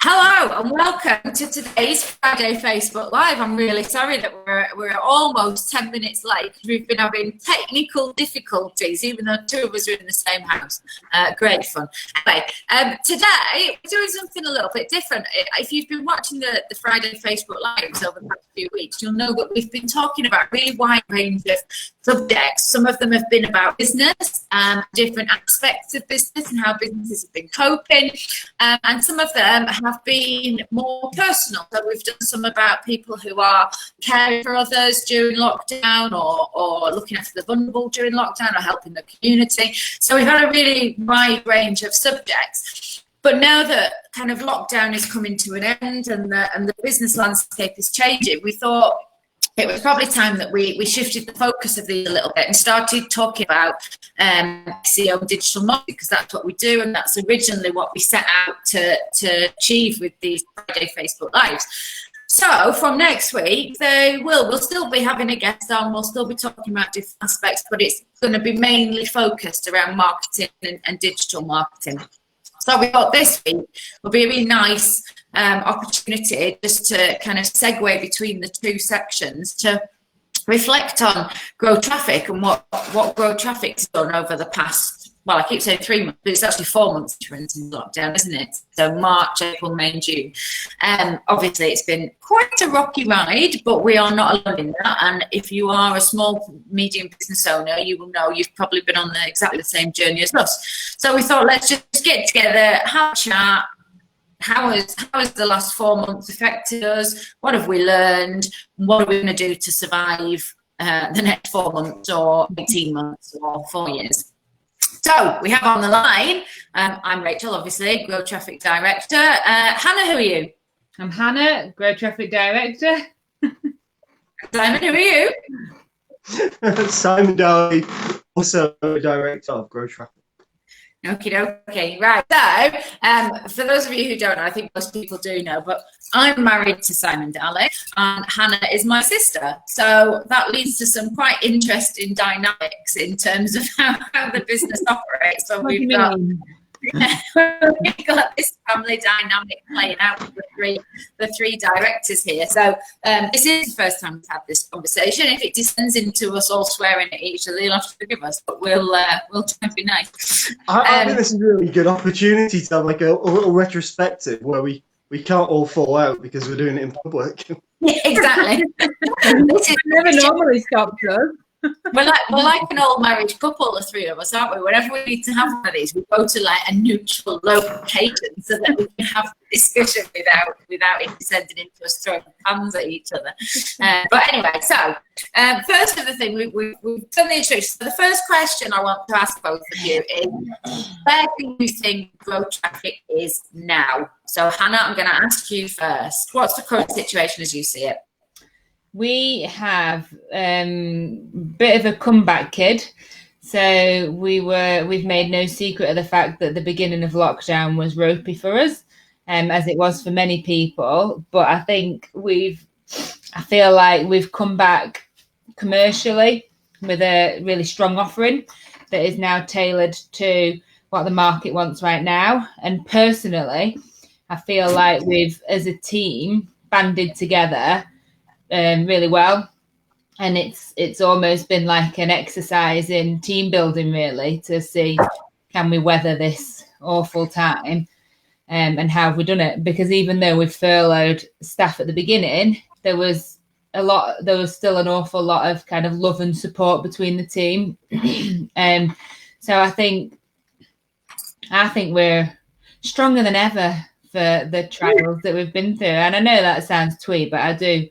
Hello and welcome to today's Friday Facebook Live. I'm really sorry that we're almost 10 minutes late because we've been having technical difficulties, even though two of us are in the same house. Great fun. Anyway, today we're doing something a little bit different. If you've been watching the Friday Facebook Lives over the past few weeks, you'll know that we've been talking about a really wide range of subjects. Some of them have been about business, different aspects of business and how businesses have been coping, and some of them have been more personal. So we've done some about people who are caring for others during lockdown, or looking after the vulnerable during lockdown, or helping the community. So we've had a really wide range of subjects. But now that kind of lockdown is coming to an end and the business landscape is changing, we thought it was probably time that we shifted the focus of these a little bit and started talking about SEO and digital marketing, because that's what we do, and that's originally what we set out to achieve with these Friday Facebook Lives. So from next week, we'll still be having a guest on, we'll still be talking about different aspects, but it's going to be mainly focused around marketing and digital marketing. So we thought this week will be a really nice opportunity just to kind of segue between the two sections to reflect on GrowTraffic and what GrowTraffic's done over the past, well, I keep saying 3 months, but it's actually 4 months since lockdown, isn't it? So March, April, May, and June. Obviously, it's been quite a rocky ride, but we are not alone in that. And if you are a small, medium business owner, you will know you've probably been on exactly the same journey as us. So we thought, let's just get together, have a chat. How has the last 4 months affected us? What have we learned? What are we going to do to survive the next 4 months, or 18 months, or 4 years? So we have on the line, I'm Rachel, obviously, GrowTraffic Director. Hannah, who are you? I'm Hannah, GrowTraffic Director. Simon, who are you? Simon Dalley, also Director of GrowTraffic. Okay, right. So, for those of you who don't know, I think most people do know, but I'm married to Simon Dalley, and Hannah is my sister. So that leads to some quite interesting dynamics in terms of how the business operates. So we've got this family dynamic playing out with the three directors here. So this is the first time we've had this conversation. If it descends into us all swearing at each other, you'll have to forgive us, but we'll try and be nice. I think this is a really good opportunity to have like a little retrospective where we can't all fall out because we're doing it in public. Yeah, exactly. This never normally stops us. We're like an old married couple, the three of us, aren't we? Whenever we need to have one of these, we go to like a neutral location so that we can have the discussion without it descending into us throwing pans at each other. But anyway, so first of the thing, we've done the introduction. So the first question I want to ask both of you is, where do you think GrowTraffic is now? So Hannah, I'm going to ask you first. What's the current situation as you see it? We have bit of a comeback kid. So we've made no secret of the fact that the beginning of lockdown was ropey for us, as it was for many people. But I think I feel like we've come back commercially with a really strong offering that is now tailored to what the market wants right now. And personally, I feel like we've, as a team, banded together really well, and it's almost been like an exercise in team building, really, to see can we weather this awful time, and how have we done it. Because even though we've furloughed staff at the beginning, there was still an awful lot of kind of love and support between the team. So I think we're stronger than ever for the trials that we've been through. And I know that sounds twee, but I do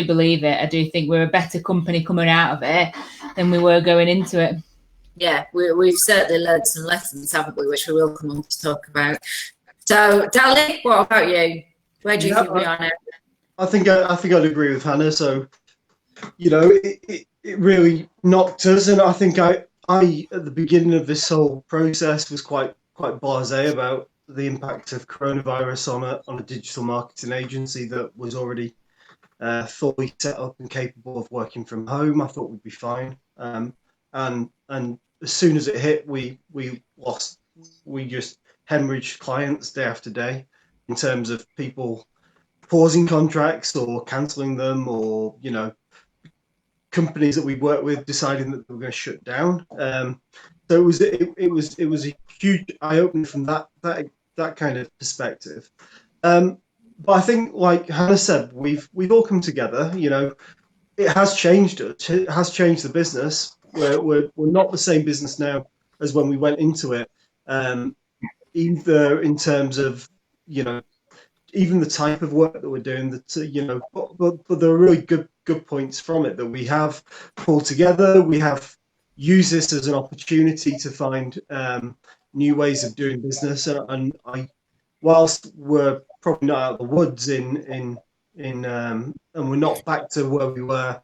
believe it. I do think we're a better company coming out of it than we were going into it. Yeah, we've certainly learned some lessons, haven't we, which we will come on to talk about. So, Dalley, what about you? Where do you think we are now? I think I'd agree with Hannah. So, it really knocked us, and I think I at the beginning of this whole process was quite blasé about the impact of coronavirus on a digital marketing agency that was already fully set up and capable of working from home. I thought we'd be fine. And as soon as it hit, we just hemorrhaged clients day after day. in terms of people pausing contracts or cancelling them, or companies that we work with deciding that they were going to shut down. So it was a huge eye opener from that kind of perspective. But I think, like Hannah said, we've all come together. It has changed us. It has changed the business. We're not the same business now as when we went into it. Either in terms of even the type of work that we're doing, but there are really good points from it that we have pulled together. We have used this as an opportunity to find new ways of doing business, and whilst we're probably not out of the woods and we're not back to where we were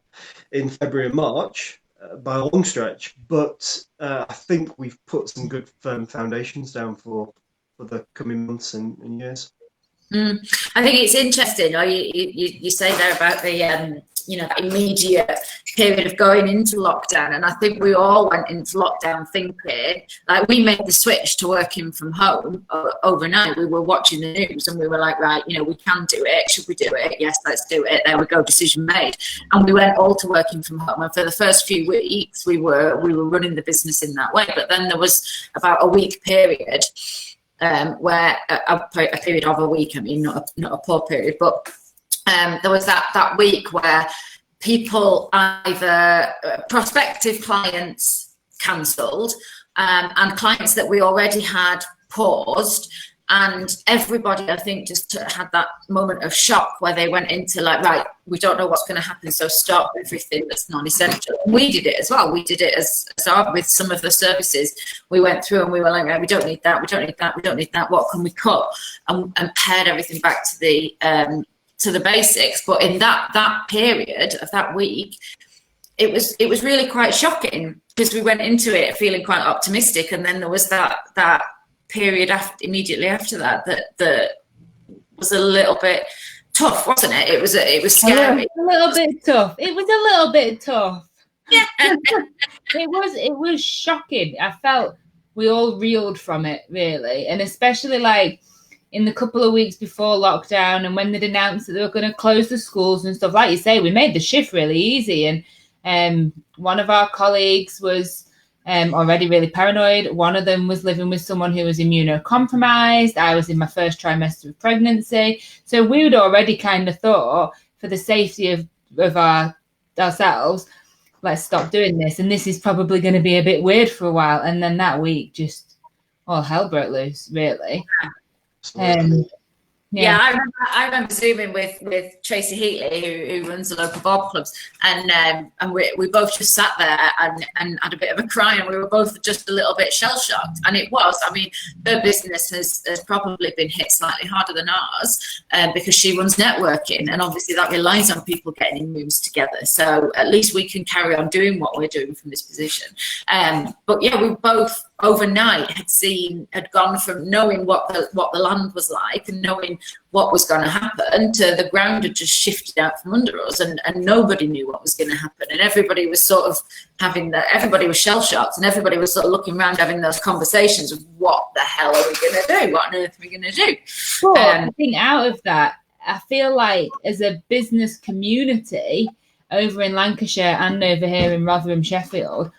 in February and March by a long stretch, but I think we've put some good firm foundations down for the coming months and years. I think it's interesting. You say there about the that immediate period of going into lockdown, and I think we all went into lockdown thinking, like, we made the switch to working from home overnight. We were watching the news and we were like, right, we can do it. Should we do it? Yes, let's do it. There we go, decision made. And we went all to working from home. And for the first few weeks, we were running the business in that way. But then there was about a week period. Where a period of a week, I mean, not a poor period, but there was that week where people, either prospective clients cancelled, and clients that we already had paused, and everybody, I think, just had that moment of shock where they went into like, right, we don't know what's going to happen, so stop everything that's non-essential. And we did it as well. We did it as with some of the services. We went through and we were like, right, we don't need that, we don't need that, we don't need that. What can we cut? And pared everything back to the basics. But in that period of that week, it was really quite shocking, because we went into it feeling quite optimistic, and then there was that period immediately after that was a little bit tough, wasn't it? It was scary. A little bit tough. It was a little bit tough. Yeah. It was shocking. I felt we all reeled from it, really, and especially like in the couple of weeks before lockdown, and when they'd announced that they were going to close the schools and stuff. Like you say, we made the shift really easy, and one of our colleagues was already really paranoid. One of them was living with someone who was immunocompromised. I was in my first trimester of pregnancy. So we would already kind of thought, for the safety of ourselves, let's stop doing this. And this is probably going to be a bit weird for a while. And then that week, just all hell broke loose, really. Yeah, I remember Zooming with Tracy Heatley, who runs the local bob clubs, and we both just sat there and had a bit of a cry, and we were both just a little bit shell shocked. And it was, I mean, her business has probably been hit slightly harder than ours, because she runs networking, and obviously that relies on people getting in rooms together. So at least we can carry on doing what we're doing from this position. But yeah, we both overnight had gone from knowing what the land was like and knowing what was going to happen to the ground had just shifted out from under us, and nobody knew what was going to happen, and everybody was sort of everybody was shell shocked, and everybody was sort of looking around having those conversations of what the hell are we going to do? What on earth are we going to do? Well, I think out of that, I feel like as a business community over in Lancashire and over here in Rotherham, Sheffield,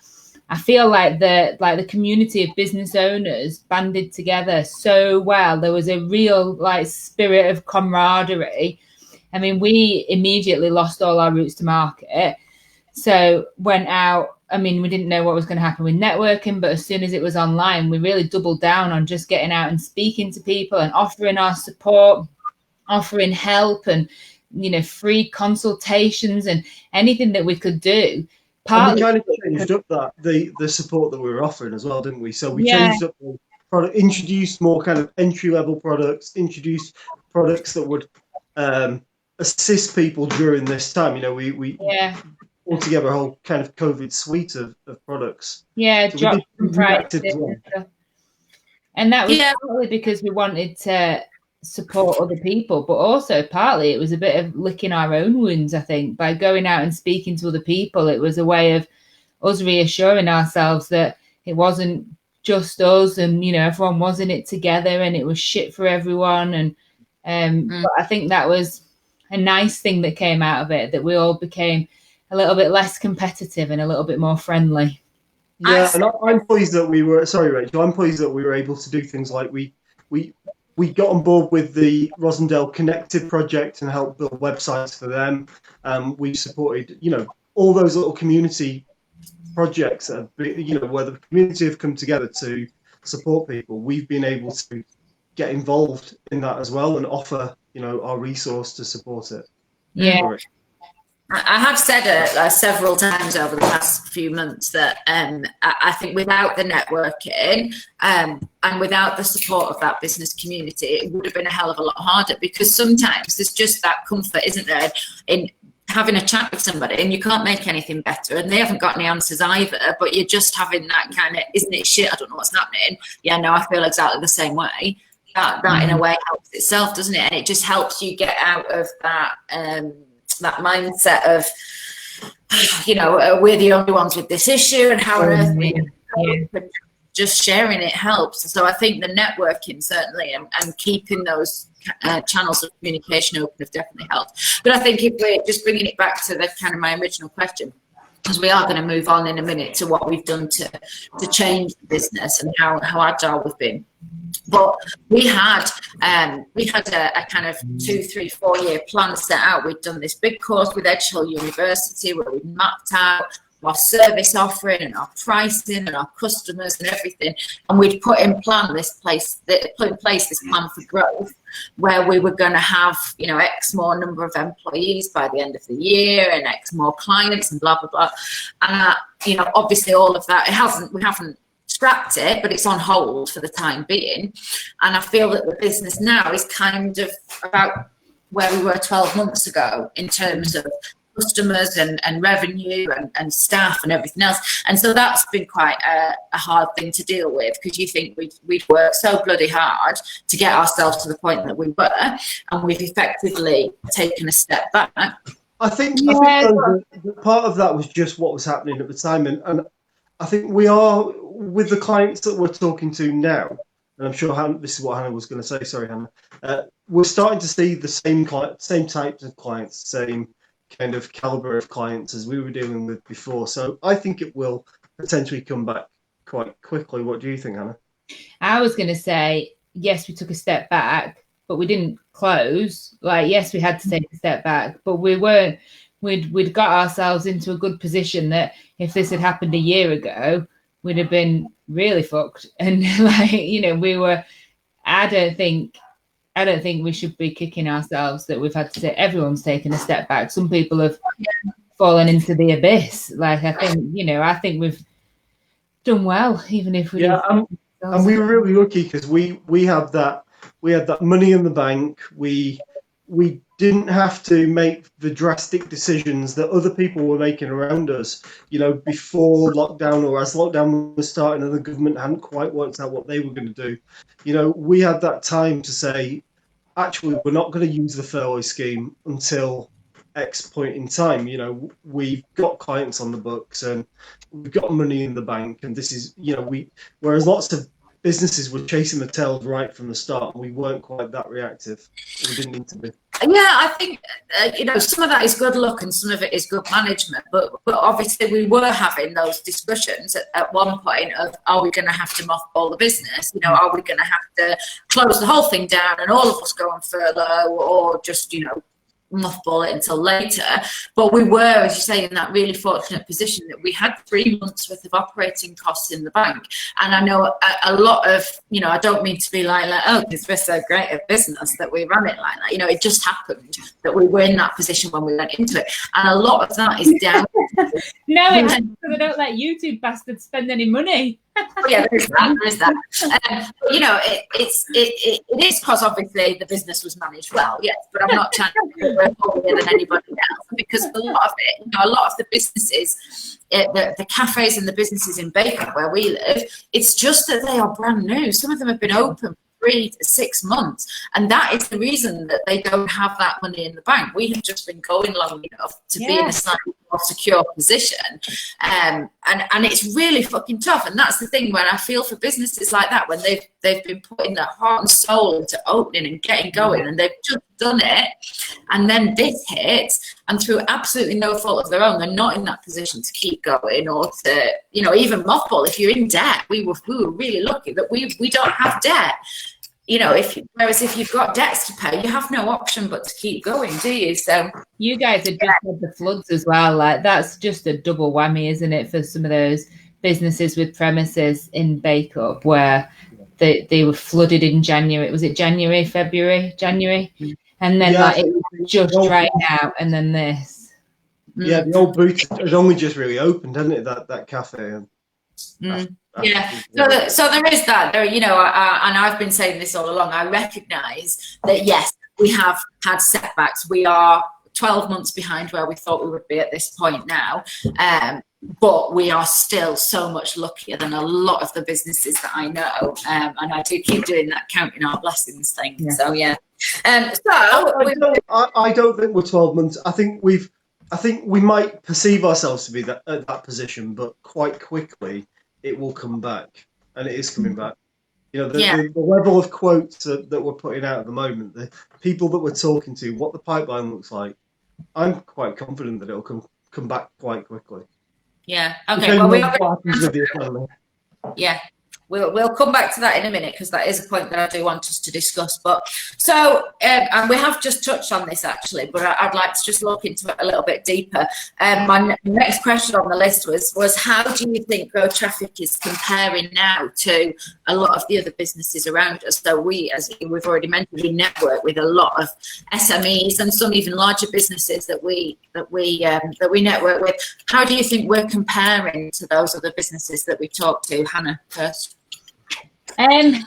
I feel like the community of business owners banded together so well. There was a real spirit of camaraderie. I mean, we immediately lost all our routes to market. So went out. I mean, we didn't know what was going to happen with networking, but as soon as it was online, we really doubled down on just getting out and speaking to people and offering our support, offering help, and free consultations and anything that we could do. And we kind of changed up the support that we were offering as well, didn't we? So we changed up the product, introduced more kind of entry-level products, introduced products that would assist people during this time. We pulled together a whole kind of COVID suite of products. Yeah, so dropped some prices. And that was partly because we wanted to support other people, but also partly it was a bit of licking our own wounds. I think by going out and speaking to other people, it was a way of us reassuring ourselves that it wasn't just us, and everyone was in it together, and it was shit for everyone. And But I think that was a nice thing that came out of it, that we all became a little bit less competitive and a little bit more friendly. Yeah, and I'm pleased that we were. Sorry, Rachel. I'm pleased that we were able to do things like we got on board with the Rosendale Connected project and helped build websites for them. We supported, all those little community projects that where the community have come together to support people. We've been able to get involved in that as well and offer, our resource to support it. Yeah. I have said it several times over the past few months that I think without the networking and without the support of that business community, it would have been a hell of a lot harder, because sometimes there's just that comfort, isn't there, in having a chat with somebody and you can't make anything better and they haven't got any answers either, but you're just having that kind of, isn't it shit, I don't know what's happening. Yeah, no, I feel exactly the same way. That in a way helps itself, doesn't it? And it just helps you get out of that that mindset of, we're the only ones with this issue and how on earth just sharing it helps. So I think the networking certainly and keeping those channels of communication open have definitely helped. But I think if we're just bringing it back to the kind of my original question, because we are going to move on in a minute to what we've done to change the business and how agile we've been. But we had a kind of 2, 3, 4 year plan set out. We'd done this big course with Edge Hill University where we mapped out our service offering and our pricing and our customers and everything, and we'd put in place this plan for growth, where we were going to have X more number of employees by the end of the year and X more clients and blah blah blah. And obviously all of that, we haven't scrapped it, but it's on hold for the time being. And I feel that the business now is kind of about where we were 12 months ago in terms of customers and revenue and staff and everything else. And so that's been quite a hard thing to deal with, because you think we'd worked so bloody hard to get ourselves to the point that we were, and we've effectively taken a step back. I think the part of that was just what was happening at the time. And I think we are, with the clients that we're talking to now, and I'm sure this is what Hannah was going to say, sorry Hannah, we're starting to see the same types of clients, same kind of caliber of clients as we were dealing with before. So I think it will potentially come back quite quickly. What do you think, Hannah? I was going to say, yes, we took a step back, but we didn't close. Yes, we had to take a step back, but we weren't. We'd got ourselves into a good position that if this had happened a year ago, we'd have been really fucked. And we were. I don't think we should be kicking ourselves that we've had to say everyone's taken a step back. Some people have fallen into the abyss. I think we've done well, even if we. Yeah, and we were really lucky because we had that money in the bank. We didn't have to make the drastic decisions that other people were making around us, before lockdown or as lockdown was starting and the government hadn't quite worked out what they were going to do. We had that time to say, actually, we're not going to use the furlough scheme until X point in time. We've got clients on the books and we've got money in the bank, and this is, whereas lots of businesses were chasing the tails right from the start, and we weren't quite that reactive. We didn't need to be. Yeah, I think some of that is good luck and some of it is good management. But obviously we were having those discussions at one point of, are we going to have to mothball the business? Are we going to have to close the whole thing down and all of us go on furlough, or just mothball it until later? But we were, as you say, in that really fortunate position that we had 3 months worth of operating costs in the bank. And I know a lot of, I don't mean to be like, oh, because we're so great at business that we run it like that. It just happened that we were in that position when we went into it. And a lot of that is down. No, it's because they don't let YouTube bastards spend any money. Yeah, there is that. It is because obviously the business was managed well, yes, but I'm not trying to be holier than anybody else, because a lot of it, a lot of the businesses, the cafes and the businesses in Bacon where we live, it's just that they are brand new. Some of them have been open 3 to 6 months, and that is the reason that they don't have that money in the bank. We have just been going long enough to be in a slightly more secure position. And it's really fucking tough. And that's the thing when I feel for businesses like that, when they've been putting their heart and soul into opening and getting going, and they've just done it, and then this hits, and through absolutely no fault of their own, they're not in that position to keep going or to, you know, even mothball. If you're in debt, we were really lucky that we don't have debt. You know, whereas if you've got debts to pay, you have no option but to keep going, do you? So you guys have just had the floods as well. Like, that's just a double whammy, isn't it, for some of those businesses with premises in Bake-Up where they were flooded in January. Was it January? And then like it was just drying out, and then this. Yeah, the old boot had only just really opened, hadn't it? That cafe. So there is that. There, you know, and I've been saying this all along. I recognise that yes, we have had setbacks. We are 12 months behind where we thought we would be at this point now. But we are still so much luckier than a lot of the businesses that I know. And I do keep doing that counting our blessings thing. Yeah. So yeah. I don't think we're 12 months. I think we might perceive ourselves to be at that position, but quite quickly it will come back, and it is coming back. You know, the level of quotes that we're putting out at the moment, the people that we're talking to, what the pipeline looks like, I'm quite confident that it'll come back quite quickly. Yeah. Okay. Well, what happens with the economy. Yeah. We'll come back to that in a minute, because that is a point that I do want us to discuss. But so, and we have just touched on this actually, but I'd like to just look into it a little bit deeper. My next question on the list was how do you think GrowTraffic is comparing now to a lot of the other businesses around us? So we, as we've already mentioned, we network with a lot of SMEs and some even larger businesses that we network with. How do you think we're comparing to those other businesses that we talked to? Hannah, first. I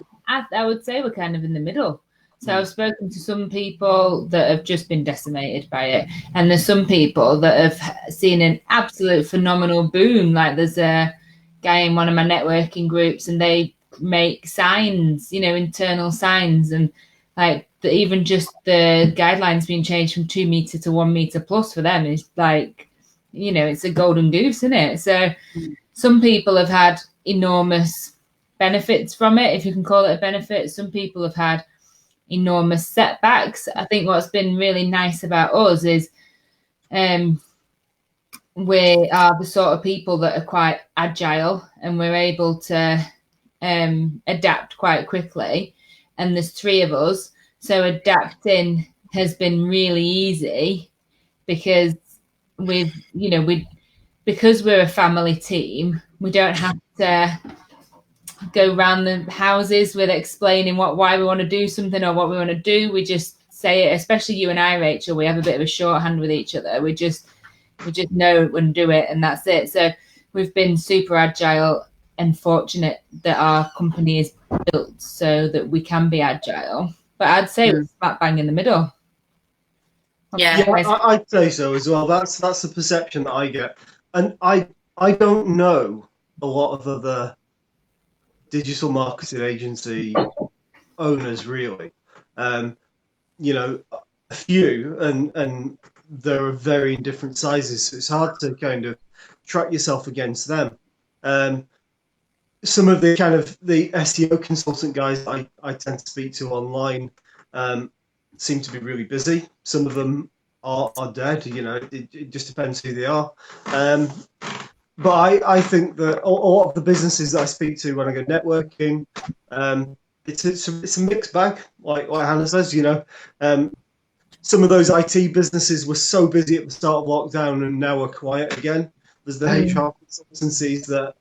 would say we're kind of in the middle. So I've spoken to some people that have just been decimated by it, and there's some people that have seen an absolute phenomenal boom. Like, there's a guy in one of my networking groups, and they make signs, you know, internal signs, and like even just the guidelines being changed from 2 meter to 1 meter plus for them is like, you know, it's a golden goose, isn't it? So some people have had enormous benefits from it, if you can call it a benefit. Some people have had enormous setbacks. I think what's been really nice about us is we are the sort of people that are quite agile, and we're able to adapt quite quickly. And there's 3 of us, so adapting has been really easy because because we're a family team, we don't have to go around the houses with explaining why we want to do something or what we want to do. We just say it, especially you and I, Rachel. We have a bit of a shorthand with each other. We just know and do it, and that's it. So we've been super agile and fortunate that our company is built so that we can be agile. But I'd say we're smack bang in the middle. Yeah, I'd say so as well. That's the perception that I get, and I don't know a lot of other digital marketing agency owners really. You know, a few, and there are very different sizes, so it's hard to kind of track yourself against them. Some of the kind of the SEO consultant guys I tend to speak to online seem to be really busy. Some of them are dead. You know, it just depends who they are. But I think that a lot of the businesses that I speak to when I go networking, it's a mixed bag, like Hannah says. You know, some of those IT businesses were so busy at the start of lockdown and now are quiet again. There's the HR consultancies that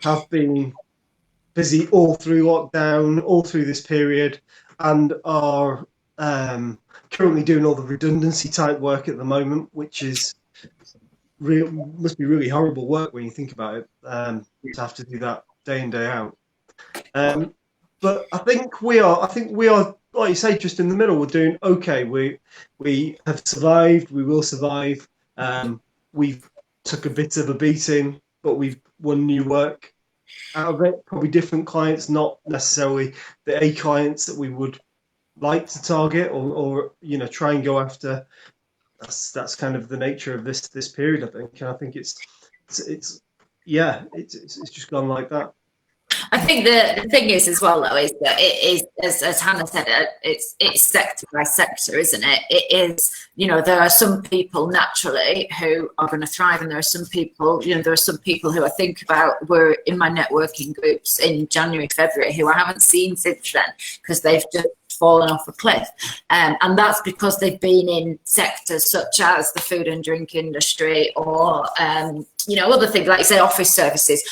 have been busy all through lockdown, all through this period, and are currently doing all the redundancy type work at the moment, which is must be really horrible work when you think about it, to have to do that day in, day out. But I think we are, like you say, just in the middle. We're doing okay. We have survived. We will survive. We've took a bit of a beating, but we've won new work out of it. Probably different clients, not necessarily the A clients that we would like to target or you know, try and go after. that's kind of the nature of this period, I think. And I think it's just gone like that. I think the thing is as well, though, is that it is, as Hannah said, it's sector by sector, isn't it? It is, there are some people naturally who are going to thrive, and there are some people, there are some people who I think about were in my networking groups in January, February, who I haven't seen since then because they've just fallen off a cliff, and that's because they've been in sectors such as the food and drink industry, or other things like you say, office services,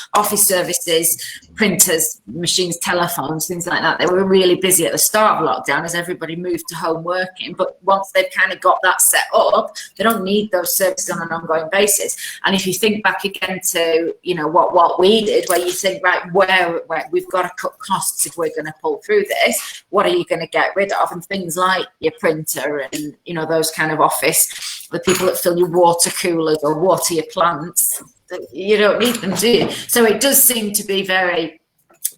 printers, machines, telephones, things like that. They were really busy at the start of lockdown as everybody moved to home working, but once they've kind of got that set up, they don't need those services on an ongoing basis. And if you think back again to what we did, where you think, right, where we've got to cut costs if we're going to pull through this, what are you going to get rid of? And things like your printer and those kind of office, the people that fill your water coolers or water your plants, you don't need them, do you? So it does seem to be very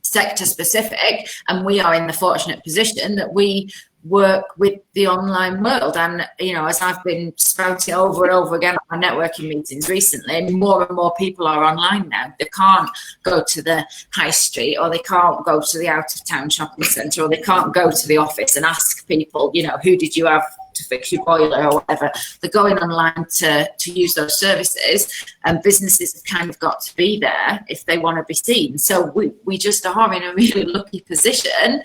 sector specific, and we are in the fortunate position that we work with the online world. And as I've been spouting over and over again at my networking meetings recently, more and more people are online now. They can't go to the high street, or they can't go to the out of town shopping centre, or they can't go to the office and ask people, who did you have to fix your boiler or whatever. They're going online to use those services, and businesses have kind of got to be there if they want to be seen. So we just are in a really lucky position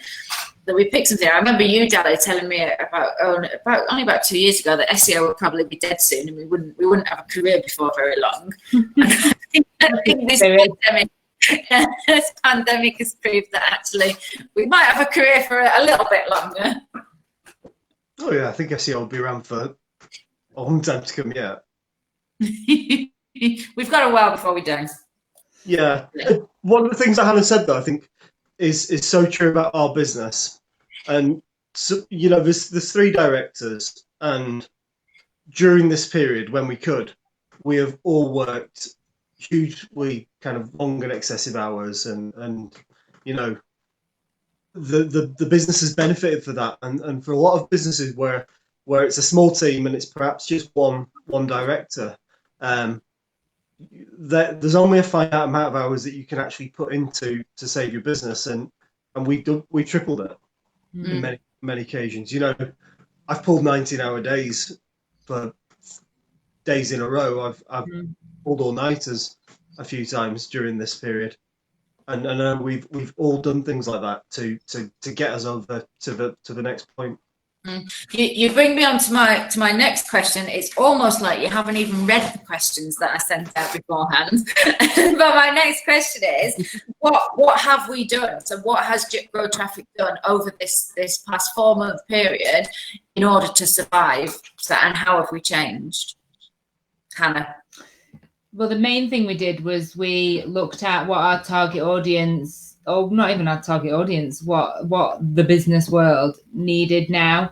that we picked something. I remember you, Dalley, telling me about only about 2 years ago that SEO would probably be dead soon, and we wouldn't have a career before very long. I think this pandemic has proved that actually we might have a career for a little bit longer. Oh yeah, I think SEO will be around for a long time to come. Yeah, we've got a while before we don't. Yeah, one of the things that Hannah said, though, I think is so true about our business. And so, there's 3 directors, and during this period when we could, we have all worked hugely kind of long and excessive hours, and the business has benefited for that, and for a lot of businesses where it's a small team and it's perhaps just one director, there's only a finite amount of hours that you can actually put into to save your business, and we tripled it in many occasions. I've pulled 19-hour days for days in a row. I've pulled all-nighters a few times during this period. And I know we've all done things like that to get us over to the next point. You bring me on to my next question. It's almost like you haven't even read the questions that I sent out beforehand. But my next question is, what have we done? So what has GrowTraffic done over this past 4-month period in order to survive? And how have we changed? Hannah? Well, the main thing we did was we looked at what our target audience, or not even our target audience, what the business world needed now.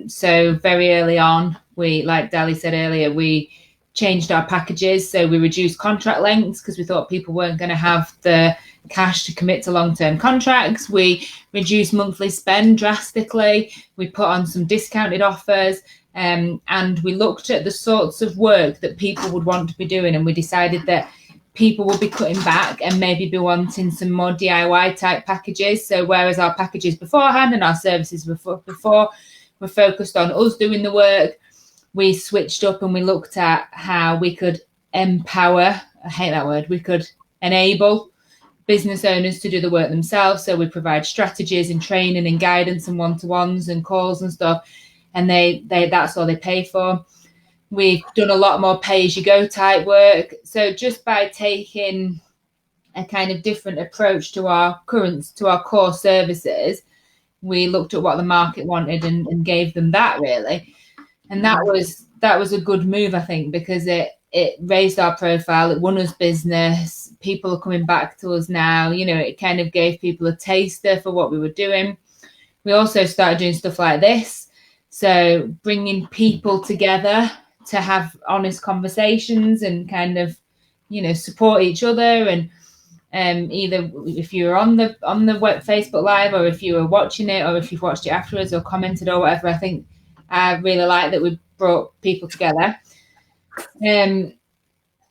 So very early on, we, like Dalley said earlier, we changed our packages. So we reduced contract lengths because we thought people weren't going to have the cash to commit to long-term contracts. We reduced monthly spend drastically. We put on some discounted offers. And we looked at the sorts of work that people would want to be doing, and we decided that people would be cutting back and maybe be wanting some more DIY type packages. So whereas our packages beforehand and our services before were focused on us doing the work, we switched up and we looked at how we could empower, I hate that word, we could enable business owners to do the work themselves. So we provide strategies and training and guidance and one-to-ones and calls and stuff. And they that's all they pay for. We've done a lot more pay-as-you-go type work. So just by taking a kind of different approach to our core services, we looked at what the market wanted and gave them that, really. And that was a good move, I think, because it raised our profile, it won us business. People are coming back to us now. It kind of gave people a taster for what we were doing. We also started doing stuff like this. So bringing people together to have honest conversations and kind of, support each other. And either if you're on the Facebook Live, or if you were watching it, or if you've watched it afterwards or commented or whatever, I think I really like that we brought people together.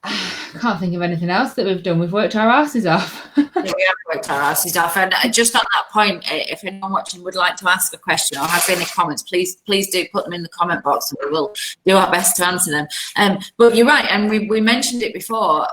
I can't think of anything else that we've done. We've worked our asses off. We have worked our asses off. And just on that point, if anyone watching would like to ask a question or has any comments, please do put them in the comment box, and we will do our best to answer them. But you're right, and we mentioned it before.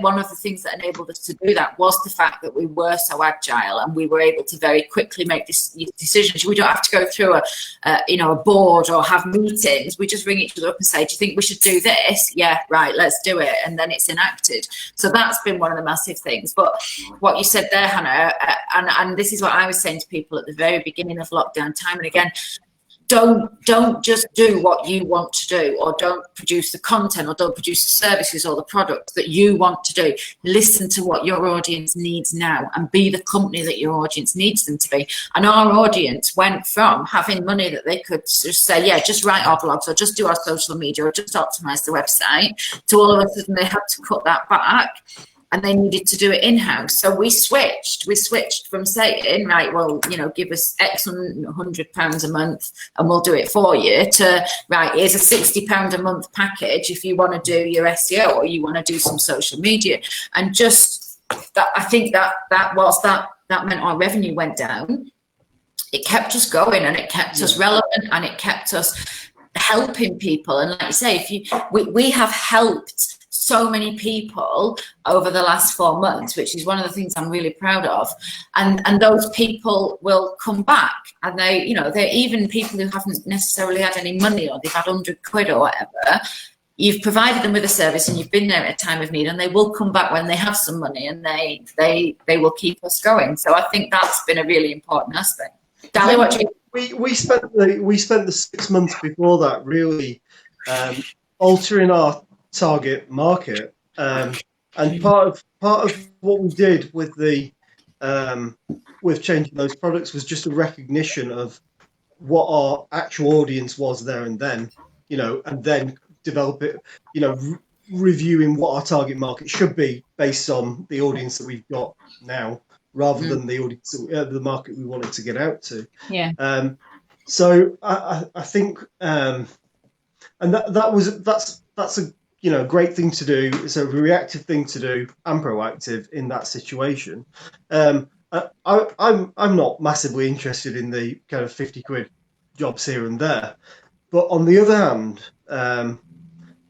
One of the things that enabled us to do that was the fact that we were so agile, and we were able to very quickly make decisions. We don't have to go through a board or have meetings. We just ring each other up and say, "Do you think we should do this?" Yeah, right, let's do it, and then it's enacted. So that's been one of the massive things. But what you said there, Hannah, and this is what I was saying to people at the very beginning of lockdown, time and again, don't just do what you want to do, or don't produce the content, or don't produce the services or the products that you want to do. Listen to what your audience needs now, and be the company that your audience needs them to be. And our audience went from having money that they could just say, yeah, just write our blogs, or just do our social media, or just optimize the website, to all of a sudden they had to cut that back, and they needed to do it in-house. So we switched from saying, right, well, give us X £100 a month and we'll do it for you, to, right, here's a £60 a month package if you want to do your SEO or you want to do some social media. And just that, I think that whilst that meant our revenue went down, it kept us going, and it kept us relevant, and it kept us helping people. And like you say, we have helped so many people over the last 4 months, which is one of the things I'm really proud of. And those people will come back, and they're even people who haven't necessarily had any money, or they've had 100 quid or whatever. You've provided them with a service, and you've been there at a time of need, and they will come back when they have some money, and they will keep us going. So I think that's been a really important aspect. Dalley, what do you? We spent the 6 months before that really altering our target market, and part of what we did with with changing those products was just a recognition of what our actual audience was there and then, and then develop it, reviewing what our target market should be based on the audience that we've got now, rather than the audience, the market we wanted to get out to. Yeah. So I think, and that's a great thing to do. It's a reactive thing to do, and proactive in that situation. I'm not massively interested in the kind of 50 quid jobs here and there, but on the other hand,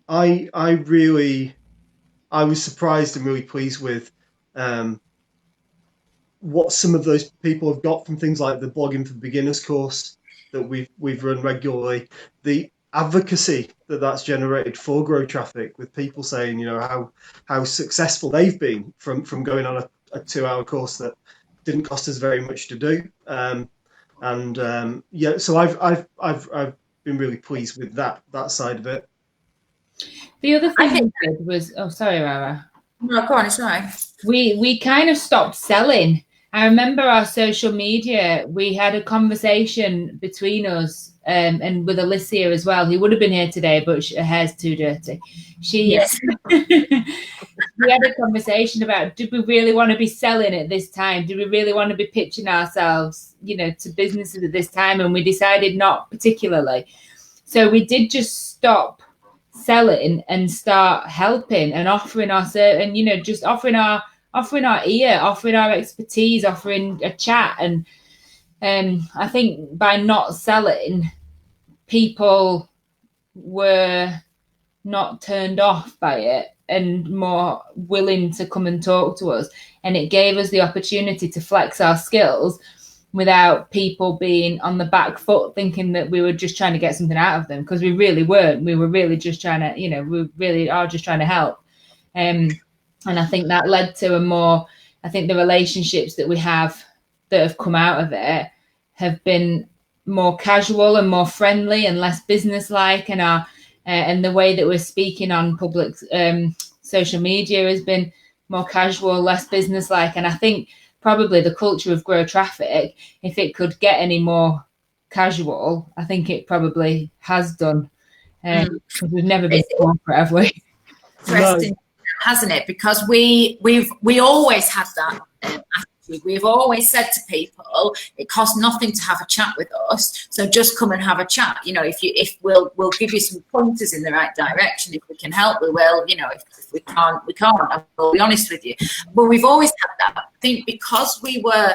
I was surprised and really pleased with what some of those people have got from things like the Blogging for Beginners course that we've run regularly, the advocacy that's generated for GrowTraffic, with people saying, how successful they've been from going on a 2-hour course that didn't cost us very much to do. So I've been really pleased with that side of it. The other thing we did was, sorry, Rara. No, go on, it's all right. We kind of stopped selling. I remember our social media, we had a conversation between us, and with Alicia as well, who would have been here today, but her hair's too dirty. Yes. We had a conversation about, did we really want to be selling at this time? Did we really want to be pitching ourselves, to businesses at this time? And we decided not particularly. So we did just stop selling and start helping and offering our and just offering our ear, offering our expertise, offering a chat. And I think by not selling, people were not turned off by it and more willing to come and talk to us. And it gave us the opportunity to flex our skills without people being on the back foot thinking that we were just trying to get something out of them, because we really weren't. We were really just trying to, we really are just trying to help. And I think that led to the relationships that we have that have come out of it have been more casual and more friendly and less business-like, and the way that we're speaking on public social media has been more casual, less business-like. And I think probably the culture of GrowTraffic, if it could get any more casual, I think it probably has done. Because we've never been corporate, have we? Interesting, hasn't it? Because we always had that attitude We've always said to people, it costs nothing to have a chat with us, so just come and have a chat. You know, if we'll give you some pointers in the right direction. If we can help, we will. You know, if we can't, we can't. I'll be honest with you. But we've always had that. I think because we were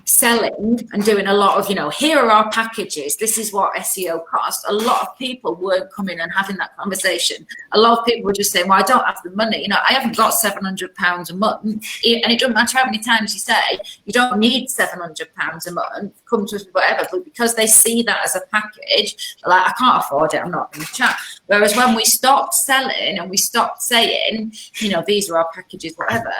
selling and doing a lot of, you know, here are our packages, this is what SEO costs. A lot of people weren't coming and having that conversation. A lot of people were just saying, well, I don't have the money. You know, I haven't got £700 a month. And it doesn't matter how many times you say, you don't need £700 a month, come to us with whatever. But because they see that as a package, they're like, I can't afford it, I'm not going to chat. Whereas when we stopped selling and we stopped saying, you know, these are our packages, whatever,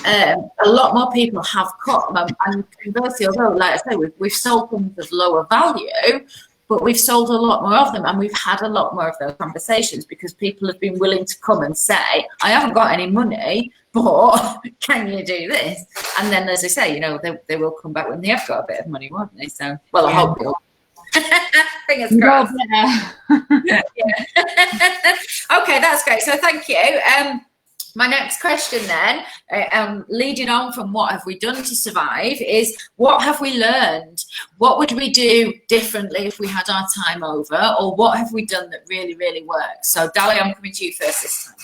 a lot more people have come. And conversely, although, like I say, we've sold things of lower value, but we've sold a lot more of them, and we've had a lot more of those conversations because people have been willing to come and say, I haven't got any money, but can you do this? And then, as I say, you know, they will come back when they have got a bit of money, won't they? So, well, I hope they'll. Fingers crossed. Yeah. Okay, that's great. So thank you. My next question then, leading on from what have we done to survive, is what have we learned? What would we do differently if we had our time over? Or what have we done that really, really works? So Dalley, I'm coming to you first this time.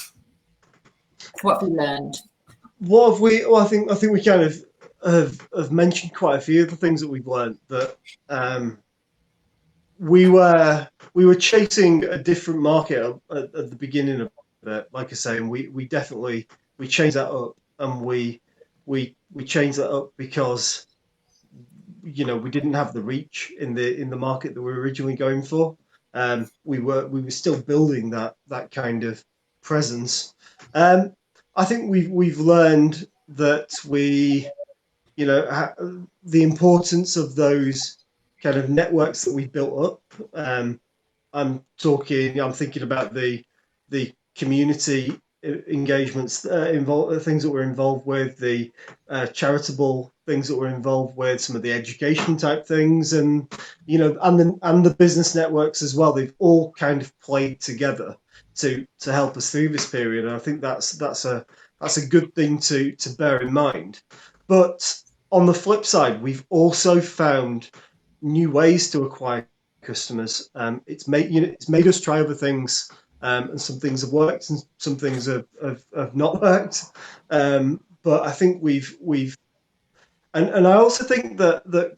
What have we learned? What have we? Well, I think we kind of have mentioned quite a few of the things that we've learned. That we were chasing a different market at the beginning of it. Like I say, and we definitely changed that up, and we changed that up because, you know, we didn't have the reach in the market that we were originally going for. We were still building that kind of presence. I think we've learned that you know, the importance of those kind of networks that we built up. I'm thinking about the community engagements things that we're involved with, the charitable things that we're involved with, some of the education type things, and, you know, and the business networks as well. They've all kind of played together to help us through this period, and I think that's a good thing to bear in mind. But on the flip side, we've also found new ways to acquire customers. It's made us try other things, and some things have worked and some things have not worked. But I think we've and I also think that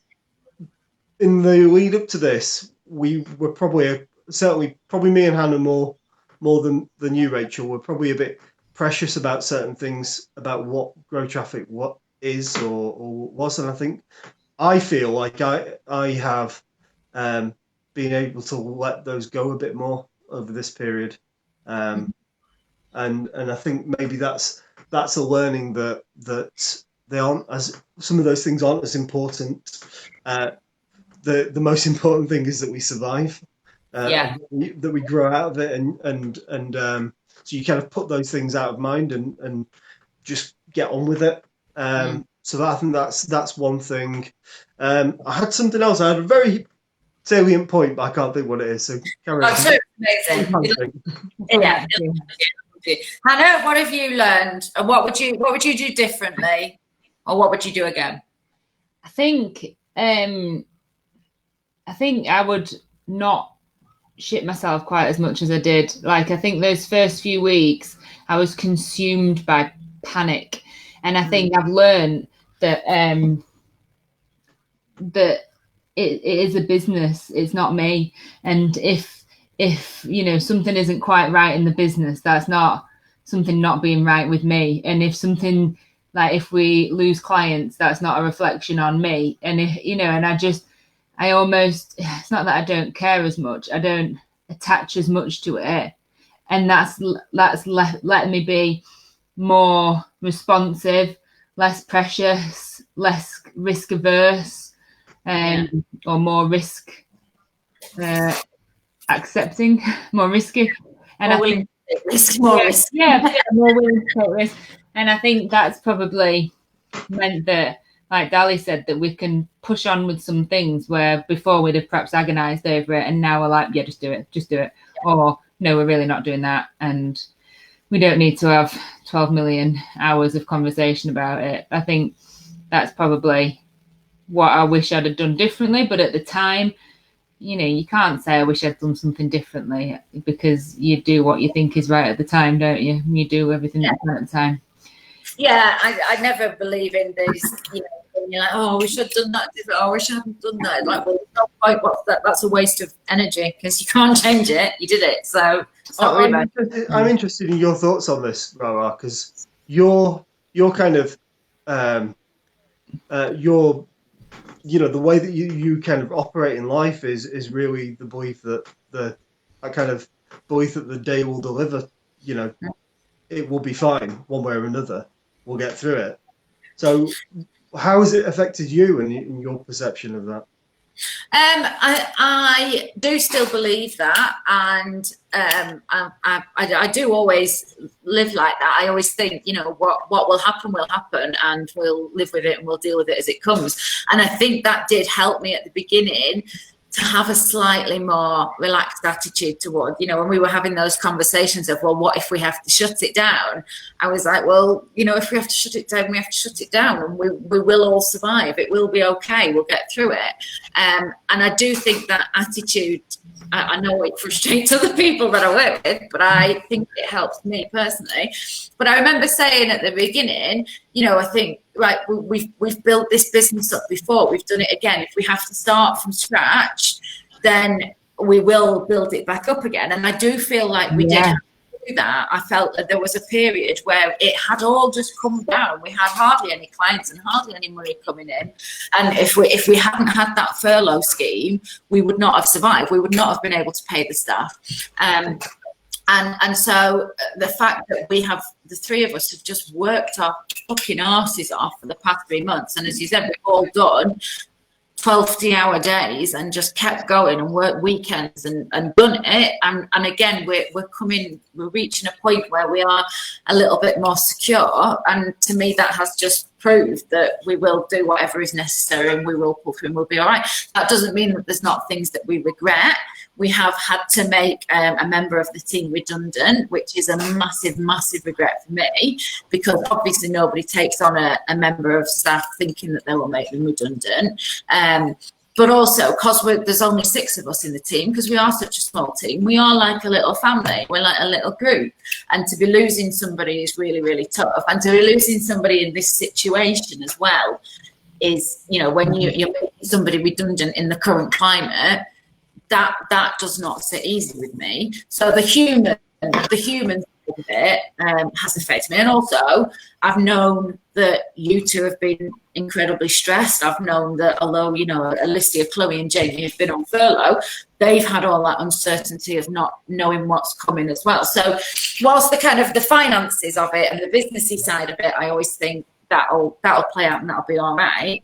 in the lead up to this, we were probably me and Hannah more than you, Rachel, were probably a bit precious about certain things about what GrowTraffic what is or was, and I feel like I have been able to let those go a bit more over this period, and I think maybe that's a learning that they aren't as some of those things aren't as important. The most important thing is that we survive, that we grow out of it, and so you kind of put those things out of mind and just get on with it. So I think that's one thing. I had something else. I had a very salient point, but I can't think what it is. So carry on. So amazing. Yeah. Hannah, what have you learned? And what would you do differently, or what would you do again? I think I would not shit myself quite as much as I did. Like, I think those first few weeks I was consumed by panic, and I think I've learned that that it is a business, it's not me. And if you know something isn't quite right in the business, that's not something not being right with me. And if something, like if we lose clients, that's not a reflection on me. And if, you know, and I almost, it's not that I don't care as much, I don't attach as much to it, and that's letting me be more responsive, less precious, less risk averse, or more risk accepting, more risky, and more willing to take risk, more risk. More willing to take risk. And I think that's probably meant that, like Dalley said, that we can push on with some things where before we'd have perhaps agonized over it, and now we're like, yeah, just do it, or no, we're really not doing that, and we don't need to have 12 million hours of conversation about it. I think That's probably what I wish I'd have done differently. But at the time, you know, you can't say I wish I'd done something differently, because you do what you think is right at the time, don't you? You do everything at the time. Yeah, I never believe in these, you know, when you're like, oh, we should have done that different, oh, we should have done that. Like, well, no point, what's that? That's a waste of energy, because you can't change it. You did it, so it's not really I'm interested in your thoughts on this, Rara, because you're kind of you're, you know, the way that you kind of operate in life is really the belief that that kind of belief that the day will deliver. You know, it will be fine one way or another. We'll get through it. So, how has it affected you and your perception of that? I do still believe that, and I do always live like that. I always think, you know, what will happen, and we'll live with it and we'll deal with it as it comes. And I think that did help me at the beginning to have a slightly more relaxed attitude toward, you know, when we were having those conversations of, well, what if we have to shut it down? I was like, well, you know, if we have to shut it down, we have to shut it down, and we will all survive. It will be okay. We'll get through it. And I do think that attitude, I know it frustrates other people that I work with, but I think it helps me personally. But I remember saying at the beginning, you know, I think, right, we've built this business up before, we've done it again. If we have to start from scratch, then we will build it back up again. And I do feel like we did have to do that. I felt that there was a period where it had all just come down. We had hardly any clients and hardly any money coming in. And if we hadn't had that furlough scheme, we would not have survived. We would not have been able to pay the staff. And so the fact that we have, the three of us have just worked our fucking arses off for the past 3 months. And as you said, we've all done 12-hour days and just kept going and worked weekends and done it. And again, we're reaching a point where we are a little bit more secure. And to me, that has just proved that we will do whatever is necessary and we will pull through and we'll be all right. That doesn't mean that there's not things that we regret. We have had to make a member of the team redundant, which is a massive, massive regret for me, because obviously nobody takes on a member of staff thinking that they will make them redundant. But also, because there's only 6 of us in the team, because we are such a small team, we are like a little family. We're like a little group. And to be losing somebody is really, really tough. And to be losing somebody in this situation as well is, you know, when you're making somebody redundant in the current climate, that does not sit easy with me. So the human bit has affected me. And also, I've known that you two have been incredibly stressed. I've known that although, you know, Alicia, Chloe and Jamie have been on furlough, they've had all that uncertainty of not knowing what's coming as well. So whilst the kind of the finances of it and the businessy side of it, I always think that'll play out and that'll be all right.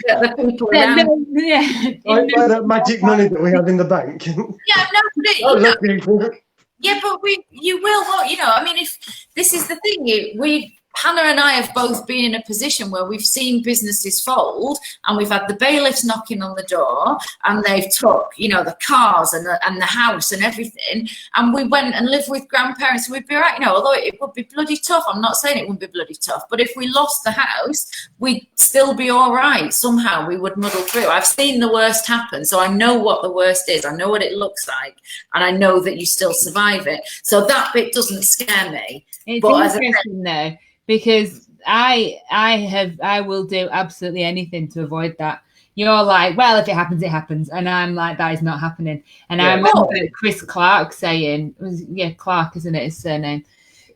The people around, like that magic money that we have in the bank. But you will, you know, I mean, if this is the thing, Hannah and I have both been in a position where we've seen businesses fold, and we've had the bailiffs knocking on the door, and they've took, you know, the cars and the house and everything, and we went and lived with grandparents, and we'd be right, you know, although it would be bloody tough. I'm not saying it wouldn't be bloody tough, but if we lost the house, we'd still be all right. Somehow we would muddle through. I've seen the worst happen, so I know what the worst is. I know what it looks like, and I know that you still survive it. So that bit doesn't scare me. It's interesting though, because I will do absolutely anything to avoid that. You're like, well, if it happens, it happens. And I'm like, that is not happening. And I remember Chris Clark saying, Clark, isn't it, his surname?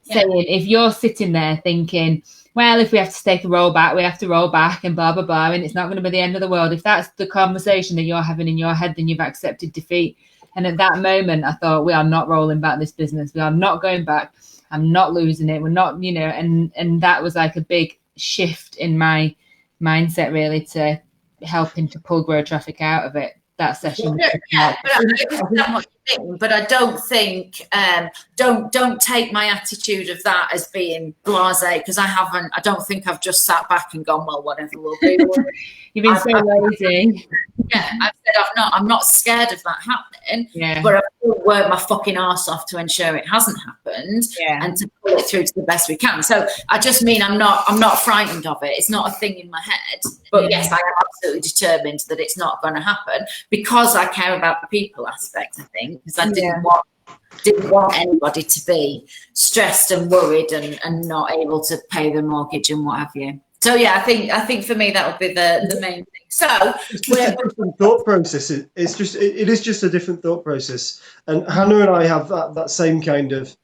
Saying, if you're sitting there thinking, well, if we have to take a roll back, we have to roll back and blah, blah, blah, and it's not going to be the end of the world. If that's the conversation that you're having in your head, then you've accepted defeat. And at that moment, I thought, we are not rolling back this business. We are not going back. I'm not losing it. We're not, you know, and that was like a big shift in my mindset, really, to helping to pull GrowTraffic out of it. That session. But I don't think that much thing, but I don't think don't take my attitude of that as being blasé, because I don't think I've just sat back and gone, well, whatever will be. You've been so lazy. Yeah, I've said I'm not scared of that happening, Yeah. but I've still worked my fucking arse off to ensure it hasn't happened, and to pull it through to the best we can. So I just mean I'm not frightened of it. It's not a thing in my head. But yes, I am absolutely determined that it's not going to happen, because I care about the people aspect, I think, because I didn't want anybody to be stressed and worried and not able to pay the mortgage and what have you. So yeah, I think for me that would be the main thing. So it's just a different thought process. It is just a different thought process. And Hannah and I have that same kind of.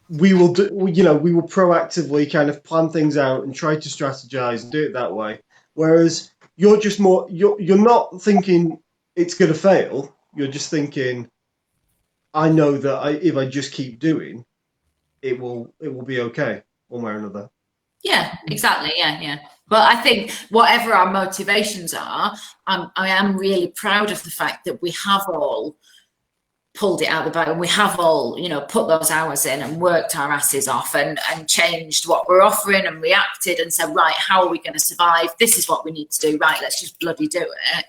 We will proactively kind of plan things out and try to strategize and do it that way. Whereas you're just more you're not thinking it's going to fail. You're just thinking, I know that if I just keep doing, it will be okay one way or another. Yeah, exactly. Yeah. But I think whatever our motivations are, I am really proud of the fact that we have all pulled it out of the bag, and we have all, put those hours in and worked our asses off and changed what we're offering and reacted and said, right, how are we going to survive? This is what we need to do. Right, let's just bloody do it.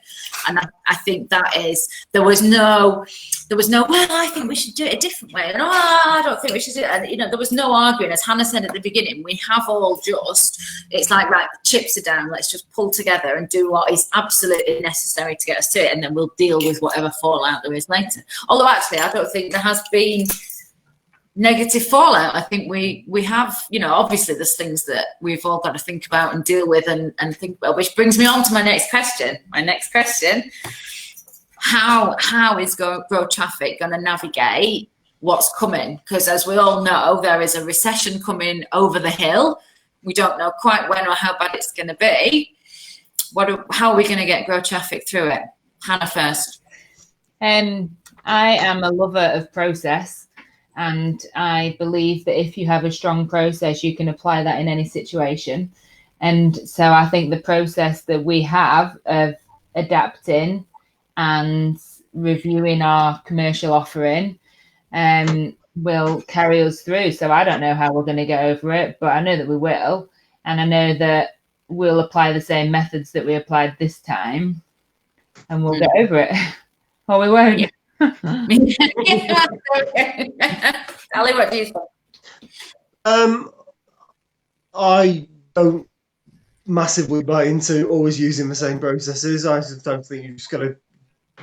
And I think that is, there was no, well, I think we should do it a different way. And I don't think we should do it. And, there was no arguing. As Hannah said at the beginning, we have all just, it's like, right, the chips are down. Let's just pull together and do what is absolutely necessary to get us to it. And then we'll deal with whatever fallout there is later. Although actually, I don't think there has been negative fallout. I think we have, obviously there's things that we've all got to think about and deal with and think about, which brings me on to my next question. How is GrowTraffic going to navigate what's coming? Because as we all know, there is a recession coming over the hill. We don't know quite when or how bad it's going to be. How are we going to get GrowTraffic through it? Hannah first. I am a lover of process, and I believe that if you have a strong process, you can apply that in any situation. And so I think the process that we have of adapting and reviewing our commercial offering will carry us through. So I don't know how we're going to get over it, but I know that we will. And I know that we'll apply the same methods that we applied this time, and we'll get over it. Or we won't. Yeah. Ali, what do you think? I don't massively buy into always using the same processes. I sometimes think you just got to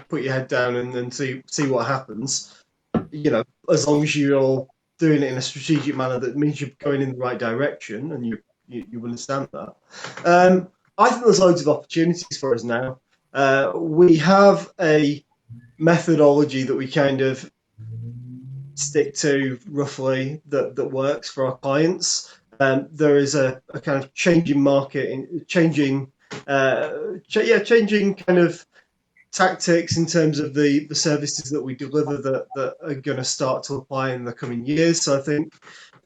put your head down and then see what happens. As long as you're doing it in a strategic manner, that means you're going in the right direction, and you understand that. I think there's loads of opportunities for us now. We have a methodology that we kind of stick to roughly that works for our clients. There is a kind of changing market, changing kind of tactics in terms of the services that we deliver that are going to start to apply in the coming years. So I think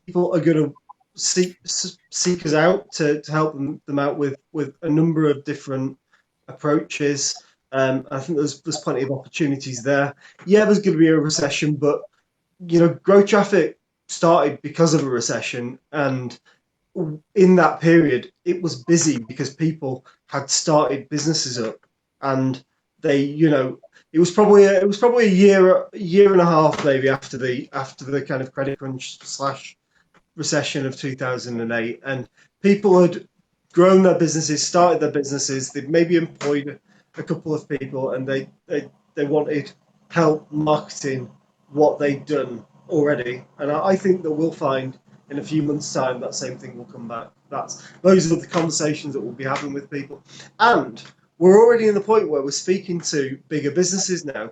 people are going to seek us out to help them out with a number of different approaches. I think there's plenty of opportunities there. Yeah, there's going to be a recession, but GrowTraffic started because of a recession, and in that period, it was busy because people had started businesses up, and they, it was probably a year and a half maybe after the kind of credit crunch / recession of 2008, and people had grown their businesses, started their businesses, they'd maybe employed a couple of people, and they wanted help marketing what they'd done already. And I think that we'll find in a few months' time that same thing will come back. Those are the conversations that we'll be having with people. And we're already in the point where we're speaking to bigger businesses now.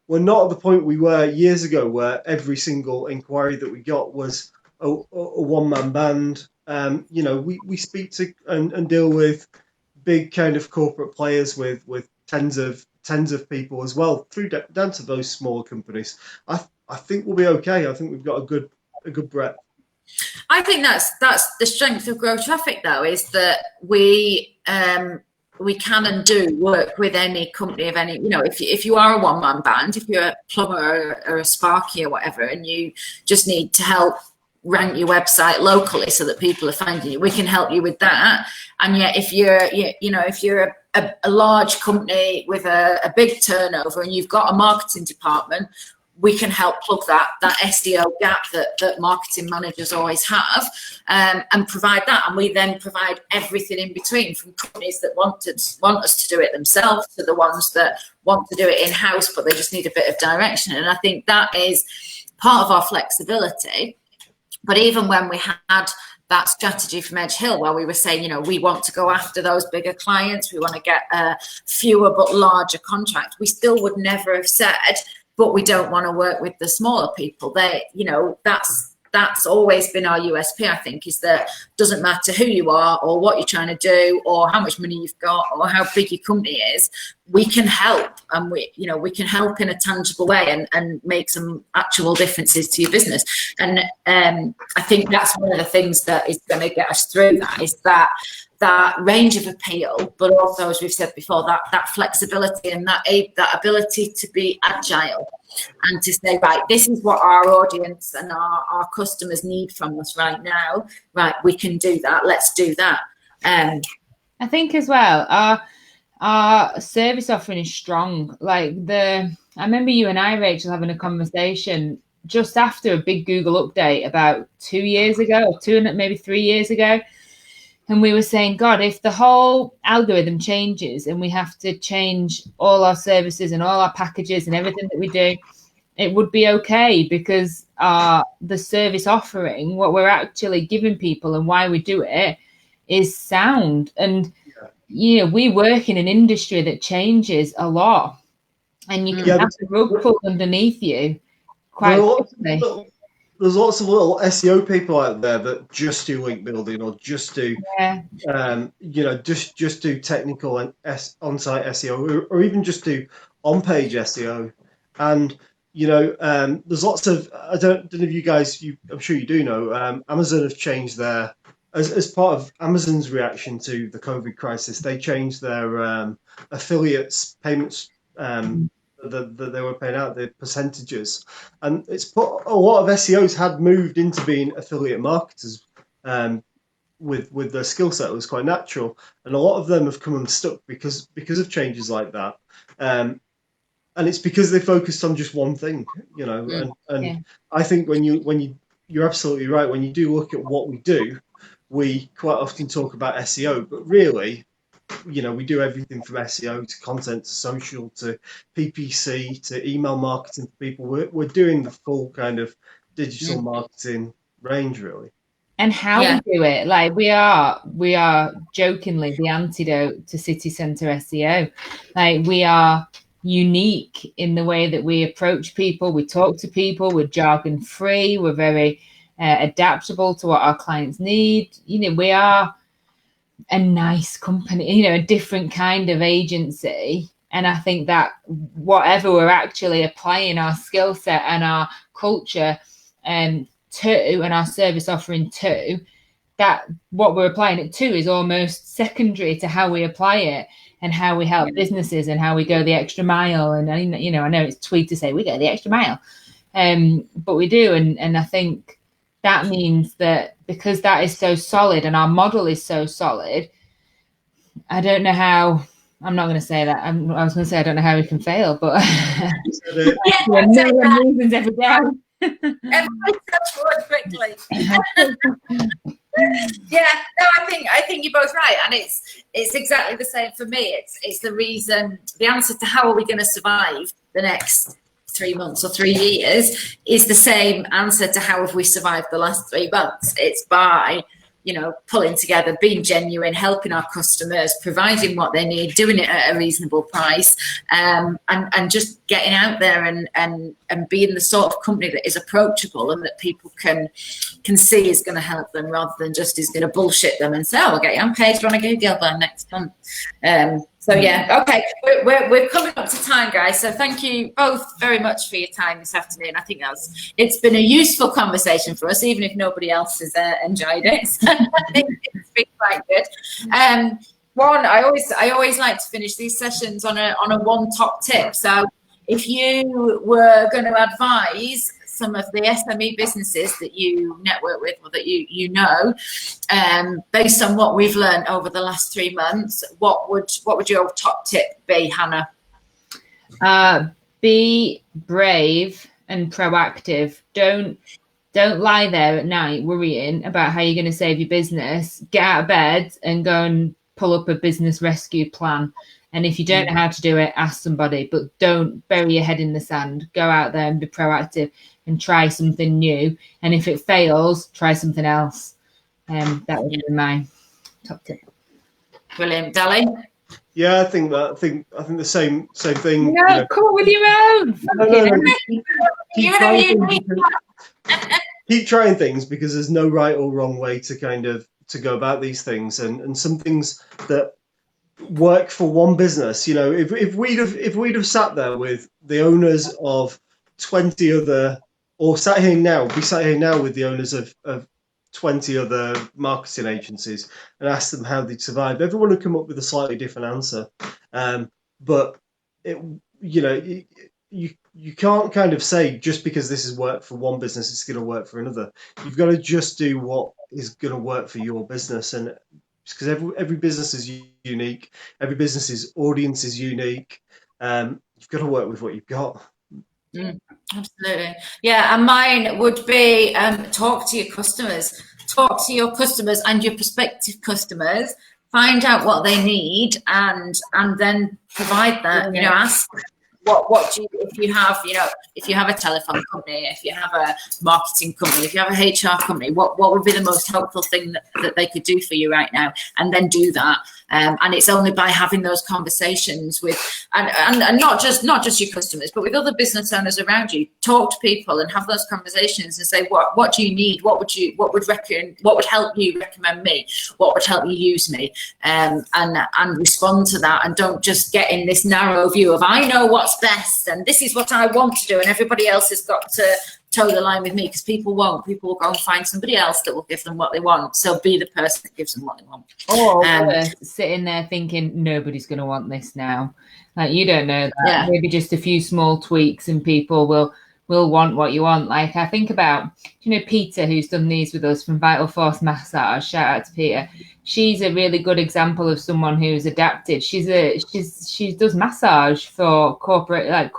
We're not at the point we were years ago, where every single inquiry that we got was a one-man band. We speak to and deal with big kind of corporate players with tens of people as well, through down to those smaller companies. I think we'll be okay. I think we've got a good breadth. I think that's the strength of GrowTraffic, though, is that we we can and do work with any company of any, if you are a one-man band, if you're a plumber or a sparky or whatever, and you just need to help rank your website locally so that people are finding you, we can help you with that. And yet if you're a large company with a big turnover and you've got a marketing department, we can help plug that SEO gap that marketing managers always have, and provide that. And we then provide everything in between, from companies that want us to do it themselves to the ones that want to do it in-house, but they just need a bit of direction. And I think that is part of our flexibility. But even when we had that strategy from Edge Hill, where we were saying, we want to go after those bigger clients, we want to get fewer but larger contracts, we still would never have said, but we don't want to work with the smaller people. That's always been our USP, I think, is that it doesn't matter who you are or what you're trying to do or how much money you've got or how big your company is, we can help, and we can help in a tangible way and make some actual differences to your business. And I think that's one of the things that is going to get us through that, is that range of appeal, but also, as we've said before, that flexibility and that ability to be agile and to say, right, this is what our audience and our customers need from us right now. Right, we can do that. Let's do that. I think as well, our service offering is strong. I remember you and I, Rachel, having a conversation just after a big Google update about 2 years ago, or 2 and maybe 3 years ago. And we were saying, God, if the whole algorithm changes and we have to change all our services and all our packages and everything that we do, it would be okay, because the service offering, what we're actually giving people and why we do it, is sound. And, we work in an industry that changes a lot, and you can have the rug pulled underneath you quite quickly. There's lots of little SEO people out there that just do link building or just do, just do technical and on-site SEO, or even just do on-page SEO. And there's lots of, I don't know if you guys, I'm sure you do know, Amazon have changed their, as part of Amazon's reaction to the COVID crisis, they changed their affiliates payments. That they were paying out, the percentages, and it's put a lot of SEOs had moved into being affiliate marketers with their skill set. It was quite natural, and a lot of them have come unstuck because of changes like that, and it's because they focused on just one thing, and I think when you're absolutely right. When you do look at what we do, we quite often talk about SEO, but really, we do everything from SEO to content to social to PPC to email marketing to people. We're doing the full kind of digital marketing range, really. And how we do it, we are jokingly the antidote to city centre SEO. We are unique in the way that we approach people, we talk to people, we're jargon free, we're very adaptable to what our clients need. We are a nice company, a different kind of agency. And I think that whatever we're actually applying our skill set and our culture to, and our service offering to, that what we're applying it to is almost secondary to how we apply it and how we help businesses and how we go the extra mile. And I know it's tweet to say we go the extra mile, but we do. And I think that means that because that is so solid and our model is so solid, I don't know how, I'm not going to say that. I was going to say, I don't know how we can fail, but no one moves every day. Everybody touch wood quickly. I think you're both right, and it's exactly the same for me. It's the reason, the answer to how are we going to survive the next 3 months or 3 years is the same answer to how have we survived the last 3 months. It's by pulling together, being genuine, helping our customers, providing what they need, doing it at a reasonable price, and just getting out there and being the sort of company that is approachable and that people can see is going to help them, rather than just is going to bullshit them and say, oh, we'll get you on page on a Google by next month. Okay, we're coming up to time, guys. So thank you both very much for your time this afternoon. I think it's been a useful conversation for us, even if nobody else has enjoyed it. So I think it's been quite good. I always like to finish these sessions on a one top tip. So if you were going to advise some of the SME businesses that you network with or that you know, based on what we've learned over the last 3 months, what would your top tip be, Hannah? Be brave and proactive. Don't lie there at night worrying about how you're going to save your business. Get out of bed and go and pull up a business rescue plan. And if you don't know how to do it, ask somebody, but don't bury your head in the sand. Go out there and be proactive and try something new. And if it fails, try something else. That would be my top tip. Brilliant. Dalley? Yeah, I think the same thing. No, come on with your own. Keep trying things, because there's no right or wrong way to go about these things, and some things that work for one business. If we'd have sat there with the owners of 20 other, or be sat here now with the owners of 20 other marketing agencies and asked them how they'd survive, everyone would come up with a slightly different answer. But you can't kind of say just because this has worked for one business, it's going to work for another. You've got to just do what is going to work for your business, and because every business is unique, every business's audience is unique. You've got to work with what you've got. Absolutely. Yeah, and mine would be talk to your customers. Talk to your customers and your prospective customers. Find out what they need and then provide that. Ask what do you, if you have a telephone company, if you have a marketing company, if you have a HR company, what would be the most helpful thing that they could do for you right now, and then do that. And it's only by having those conversations with and not just your customers, but with other business owners around you. Talk to people and have those conversations and say, what do you need? What would help you recommend me? What would help you use me? And respond to that, and don't just get in this narrow view of I know what's best and this is what I want to do and everybody else has got to toe the line with me, because people won't. People will go and find somebody else that will give them what they want. So be the person that gives them what they want. Or sitting there thinking nobody's going to want this now. Like, you don't know that. Yeah. Maybe just a few small tweaks and people will want what you want. Like, I think about, Peter, who's done these with us from Vital Force Massage. Shout out to Peter. She's a really good example of someone who's adapted. She does massage for corporate.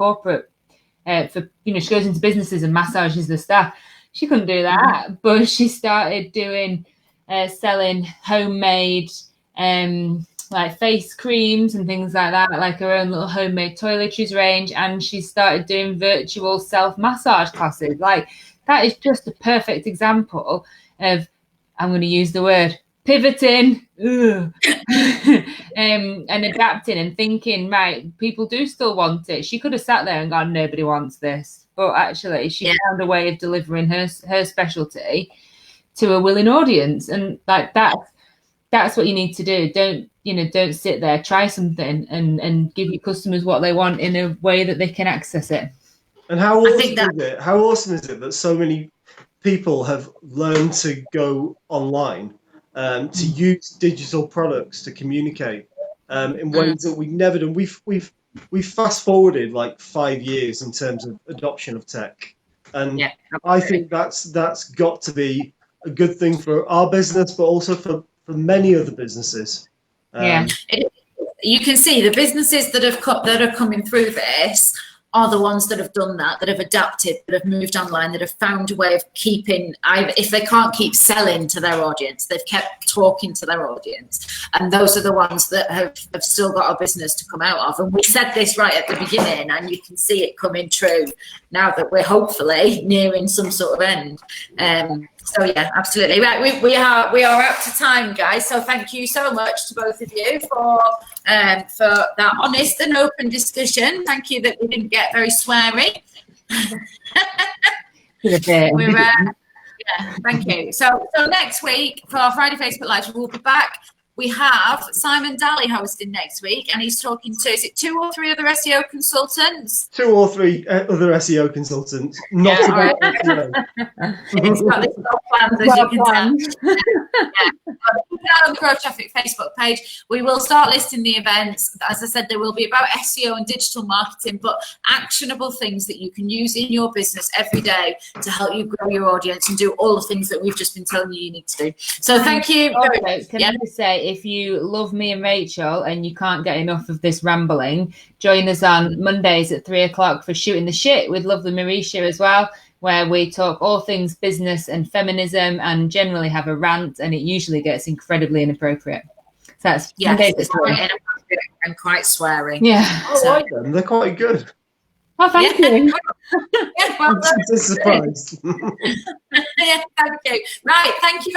She goes into businesses and massages the staff. She couldn't do that, but she started doing selling homemade face creams and things like that, like her own little homemade toiletries range, and she started doing virtual self-massage classes. Like, that is just a perfect example of, I'm going to use the word, pivoting and adapting and thinking, right, people do still want it. She could have sat there and gone, nobody wants this, but actually she found a way of delivering her specialty to a willing audience. And like that's what you need to do. Don't sit there, try something and give your customers what they want in a way that they can access it. And how awesome is it that so many people have learned to go online, to use digital products to communicate in ways that we've never done. We've fast forwarded like 5 years in terms of adoption of tech, and I think that's got to be a good thing for our business, but also for many other businesses. You can see the businesses that are coming through this are the ones that have done that have adapted, that have moved online, that have found a way of keeping, if they can't keep selling to their audience, they've kept talking to their audience. And those are the ones that have still got a business to come out of. And we said this right at the beginning, and you can see it coming true now that we're hopefully nearing some sort of end. So yeah, absolutely. Right, we are up to time, guys. So thank you so much to both of you for that honest and open discussion. Thank you that we didn't get very sweary. Thank you. So next week for our Friday Facebook Live, we'll be back we have Simon Dalley hosting next week, and he's talking to, is it 2 or 3 other SEO consultants? 2 or 3 other SEO consultants. Not about SEO. It's got this plans, as you can tell. On the GrowTraffic Facebook page, we will start listing the events. As I said, there will be about SEO and digital marketing, but actionable things that you can use in your business every day to help you grow your audience and do all the things that we've just been telling you need to do. So thank you. Also, can I just say, if you love me and Rachel and you can't get enough of this rambling, join us on Mondays at 3 o'clock for Shooting the Shit with lovely Marisha as well, where we talk all things business and feminism and generally have a rant, and it usually gets incredibly inappropriate. So that's Mondays. It's quite inappropriate and quite swearing. Yeah. I like them. They're quite good. Oh, thank you. Yeah, well, I'm surprised. yeah, thank you. Right, thank you.